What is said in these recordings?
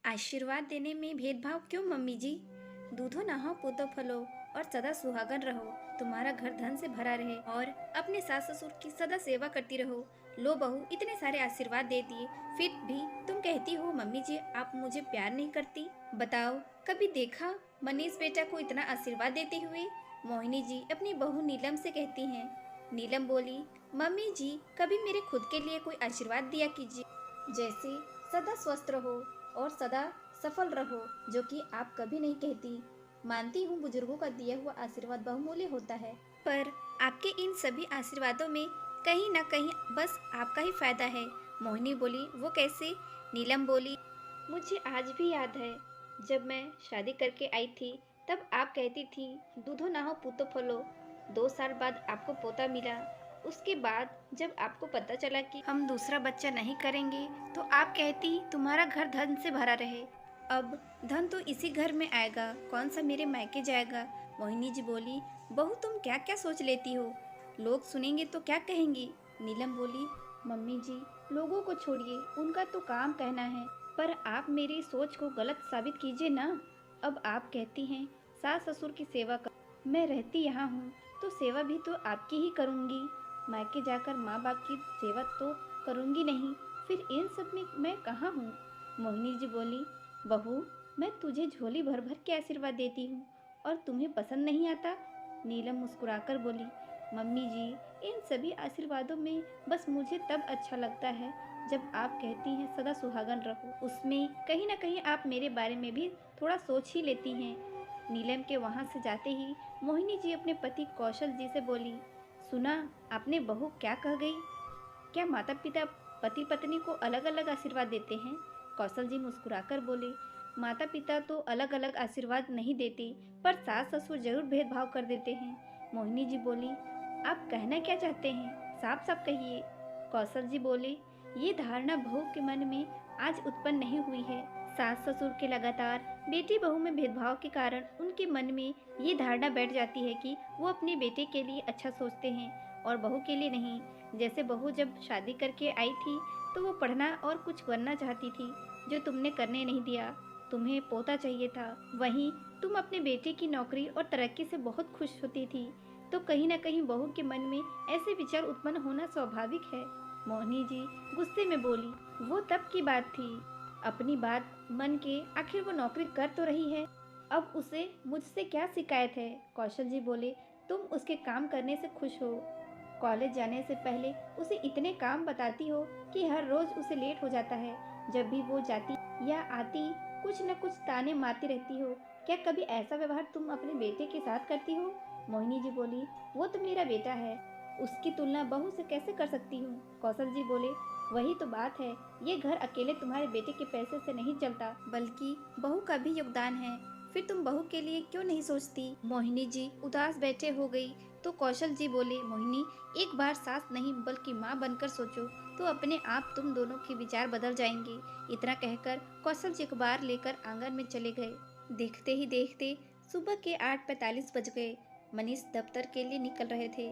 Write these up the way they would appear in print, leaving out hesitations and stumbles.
आशीर्वाद देने में भेदभाव क्यों मम्मी जी? दूधो नहाओ पूतो फलो और सदा सुहागन रहो। तुम्हारा घर धन से भरा रहे और अपने सास ससुर की सदा सेवा करती रहो। लो बहू, इतने सारे आशीर्वाद दे दिए, फिर भी तुम कहती हो मम्मी जी आप मुझे प्यार नहीं करती। बताओ, कभी देखा मनीष बेटा को इतना आशीर्वाद देते हुए? मोहिनी जी अपनी बहू नीलम से कहती हैं। नीलम बोली, मम्मी जी कभी मेरे खुद के लिए कोई आशीर्वाद दिया कीजिए, जैसे सदा स्वस्थ रहो और सदा सफल रहो, जो कि आप कभी नहीं कहती। मानती हूँ बुजुर्गों का दिया हुआ आशीर्वाद बहुमूल्य होता है, पर आपके इन सभी आशीर्वादों में कहीं ना कहीं बस आपका ही फायदा है। मोहिनी बोली, वो कैसे? नीलम बोली, मुझे आज भी याद है, जब मैं शादी करके आई थी तब आप कहती थी दूधो नहाओ पूतो फलो। 2 साल बाद आपको पोता मिला। उसके बाद जब आपको पता चला कि हम दूसरा बच्चा नहीं करेंगे तो आप कहती तुम्हारा घर धन से भरा रहे। अब धन तो इसी घर में आएगा, कौन सा मेरे मायके जाएगा। मोहिनी जी बोली, बहू तुम क्या क्या सोच लेती हो, लोग सुनेंगे तो क्या कहेंगी। नीलम बोली, मम्मी जी लोगों को छोड़िए, उनका तो काम कहना है, पर आप मेरी सोच को गलत साबित कीजिए ना। अब आप कहती हैं सास ससुर की सेवा कर, मैं रहती यहाँ हूँ तो सेवा भी तो आपकी ही करूँगी, मायके जाकर माँ बाप की सेवा तो करूँगी नहीं, फिर इन सब में मैं कहाँ हूँ। मोहिनी जी बोली, बहू मैं तुझे झोली भर भर के आशीर्वाद देती हूँ और तुम्हें पसंद नहीं आता। नीलम मुस्कुराकर बोली, मम्मी जी इन सभी आशीर्वादों में बस मुझे तब अच्छा लगता है जब आप कहती हैं सदा सुहागन रहो, उसमें कहीं ना कहीं आप मेरे बारे में भी थोड़ा सोच ही लेती हैं। नीलम के वहाँ से जाते ही मोहिनी जी अपने पति कौशल जी से बोली, सुना आपने बहू क्या कह गई? क्या माता पिता पति पत्नी को अलग अलग आशीर्वाद देते हैं? कौशल जी मुस्कुराकर बोले, माता पिता तो अलग अलग आशीर्वाद नहीं देते, पर सास ससुर जरूर भेदभाव कर देते हैं। मोहिनी जी बोली, आप कहना क्या चाहते हैं, साफ साफ कहिए। कौशल जी बोले, ये धारणा बहू के मन में आज उत्पन्न नहीं हुई है। सास ससुर के लगातार बेटी बहू में भेदभाव के कारण उनके मन में ये धारणा बैठ जाती है कि वो अपने बेटे के लिए अच्छा सोचते हैं और बहू के लिए नहीं। जैसे बहू जब शादी करके आई थी तो वो पढ़ना और कुछ बनना चाहती थी, जो तुमने करने नहीं दिया, तुम्हें पोता चाहिए था। वहीं तुम अपने बेटे की नौकरी और तरक्की से बहुत खुश होती थी, तो कहीं ना कहीं बहू के मन में ऐसे विचार उत्पन्न होना स्वाभाविक है। मोहिनी जी गुस्से में बोली, वो तब की बात थी, अपनी बात मन के, आखिर वो नौकरी कर तो रही है, अब उसे मुझसे क्या शिकायत है। कौशल जी बोले, तुम उसके काम करने से खुश हो, कॉलेज जाने से पहले उसे इतने काम बताती हो कि हर रोज उसे लेट हो जाता है, जब भी वो जाती या आती कुछ न कुछ ताने मारती रहती हो। क्या कभी ऐसा व्यवहार तुम अपने बेटे के साथ करती हो? मोहिनी जी बोली, वो तो मेरा बेटा है, उसकी तुलना बहू से कैसे कर सकती हूँ। कौशल जी बोले, वही तो बात है, ये घर अकेले तुम्हारे बेटे के पैसे से नहीं चलता, बल्कि बहू का भी योगदान है, फिर तुम बहू के लिए क्यों नहीं सोचती। मोहिनी जी उदास बैठे हो गई तो कौशल जी बोले, मोहिनी एक बार सास नहीं बल्कि माँ बनकर सोचो तो अपने आप तुम दोनों के विचार बदल जाएंगे। इतना कहकर कौशल जी अखबार लेकर आंगन में चले गए। देखते ही देखते सुबह के 8:45 बज गए। मनीष दफ्तर के लिए निकल रहे थे।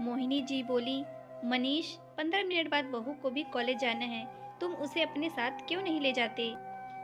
मोहिनी जी बोली, मनीष 15 मिनट बाद बहू को भी कॉलेज जाना है, तुम उसे अपने साथ क्यों नहीं ले जाते?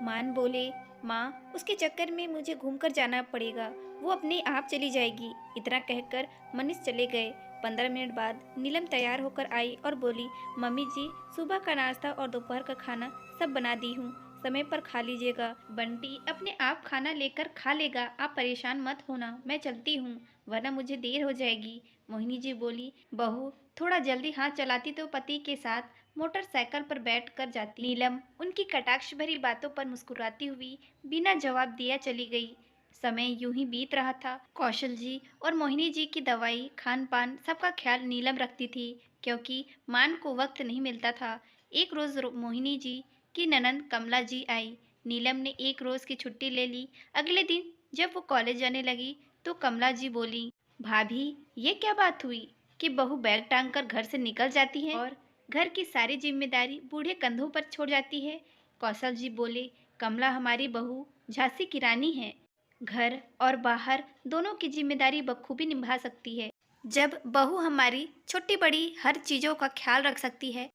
मान बोले, माँ उसके चक्कर में मुझे घूमकर जाना पड़ेगा, वो अपने आप चली जाएगी। इतना कहकर मनीष चले गए। 15 मिनट बाद नीलम तैयार होकर आई और बोली, मम्मी जी सुबह का नाश्ता और दोपहर का खाना सब बना दी हूँ, समय पर खा लीजिएगा। बंटी अपने आप खाना लेकर खा लेगा, आप परेशान मत होना, मैं चलती हूँ वरना मुझे देर हो जाएगी। मोहिनी जी बोली, बहू थोड़ा जल्दी हाथ चलाती तो पति के साथ मोटरसाइकिल पर बैठ कर जाती। नीलम उनकी कटाक्ष भरी बातों पर मुस्कुराती हुई बिना जवाब दिया चली गई। समय यूं ही बीत रहा था। कौशल जी और मोहिनी जी की दवाई, खान पान सबका ख्याल नीलम रखती थी, क्योंकि मान को वक्त नहीं मिलता था। एक रोज मोहिनी जी की ननंद कमला जी आई। नीलम ने एक रोज की छुट्टी ले ली। अगले दिन जब वो कॉलेज जाने लगी तो कमला जी बोली, भाभी ये क्या बात हुई कि बहू बैग टांग कर घर से निकल जाती है और घर की सारी जिम्मेदारी बूढ़े कंधों पर छोड़ जाती है। कौशल जी बोले, कमला हमारी बहू झांसी की रानी है, घर और बाहर दोनों की जिम्मेदारी बखूबी निभा सकती है। जब बहू हमारी छोटी बड़ी हर चीज़ों का ख्याल रख सकती है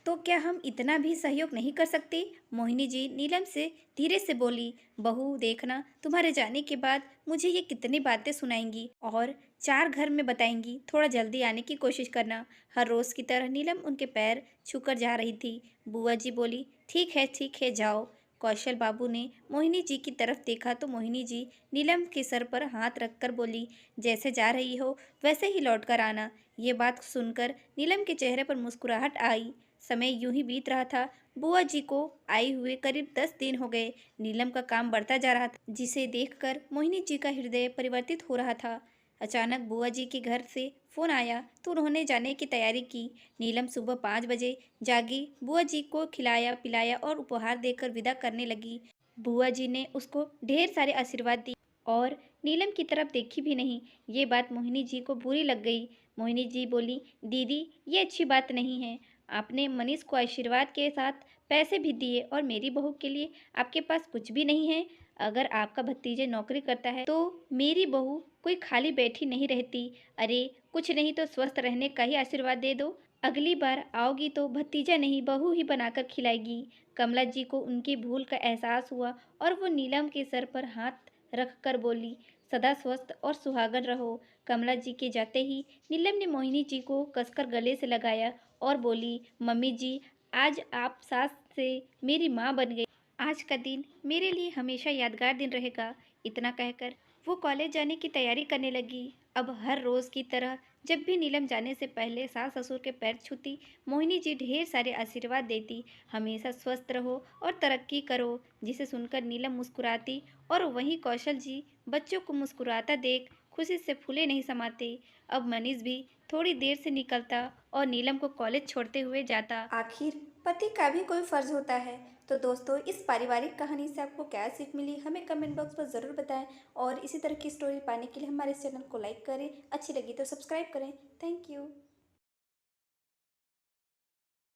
तो क्या हम इतना भी सहयोग नहीं कर सकते? मोहिनी जी नीलम से धीरे से बोली। बहू देखना, तुम्हारे जाने के बाद मुझे ये कितनी बातें सुनाएंगी और 4 घर में बताएंगी। थोड़ा जल्दी आने की कोशिश करना। हर रोज की तरह नीलम उनके पैर छूकर जा रही थी। बुआ जी बोली, ठीक है जाओ। कौशल बाबू ने मोहिनी जी की तरफ देखा तो मोहिनी जी नीलम के सर पर हाथ रखकर बोली, जैसे जा रही हो वैसे ही लौट कर आना। ये बात सुनकर नीलम के चेहरे पर मुस्कुराहट आई। समय यूं ही बीत रहा था। बुआ जी को आए हुए करीब 10 दिन हो गए। नीलम का काम बढ़ता जा रहा था, जिसे देखकर मोहिनी जी का हृदय परिवर्तित हो रहा था। अचानक बुआ जी के घर से फोन आया तो उन्होंने जाने की तैयारी की। नीलम सुबह 5 बजे जागी, बुआ जी को खिलाया पिलाया और उपहार देकर विदा करने लगी। बुआ जी ने उसको ढेर सारे आशीर्वाद दिए और नीलम की तरफ देखी भी नहीं। ये बात मोहिनी जी को बुरी लग गई। मोहिनी जी बोली, दीदी ये अच्छी बात नहीं है। आपने मनीष को आशीर्वाद के साथ पैसे भी दिए और मेरी बहू के लिए आपके पास कुछ भी नहीं है। अगर आपका भतीजे नौकरी करता है तो मेरी बहू कोई खाली बैठी नहीं रहती। अरे कुछ नहीं तो स्वस्थ रहने का ही आशीर्वाद दे दो। अगली बार आओगी तो भतीजा नहीं बहू ही बनाकर खिलाएगी। कमला जी को उनकी भूल का एहसास हुआ और वो नीलम के सर पर हाथ रख कर बोली, सदा स्वस्थ और सुहागन रहो। कमला जी के जाते ही नीलम ने मोहिनी जी को कसकर गले से लगाया और बोली, मम्मी जी आज आप सास से मेरी माँ बन गई। आज का दिन मेरे लिए हमेशा यादगार दिन रहेगा। इतना कहकर वो कॉलेज जाने की तैयारी करने लगी। अब हर रोज़ की तरह जब भी नीलम जाने से पहले सास ससुर के पैर छूती, मोहिनी जी ढेर सारे आशीर्वाद देती, हमेशा स्वस्थ रहो और तरक्की करो। जिसे सुनकर नीलम मुस्कुराती और वहीं कौशल जी बच्चों को मुस्कुराता देख खुशी से फूले नहीं समाते। अब मनीष भी थोड़ी देर से निकलता और नीलम को कॉलेज छोड़ते हुए जाता। आखिर पति का भी कोई फर्ज होता है। तो दोस्तों, इस पारिवारिक कहानी से आपको क्या सीख मिली हमें कमेंट बॉक्स पर ज़रूर बताएं और इसी तरह की स्टोरी पाने के लिए हमारे चैनल को लाइक करें, अच्छी लगी तो सब्सक्राइब करें। Thank you.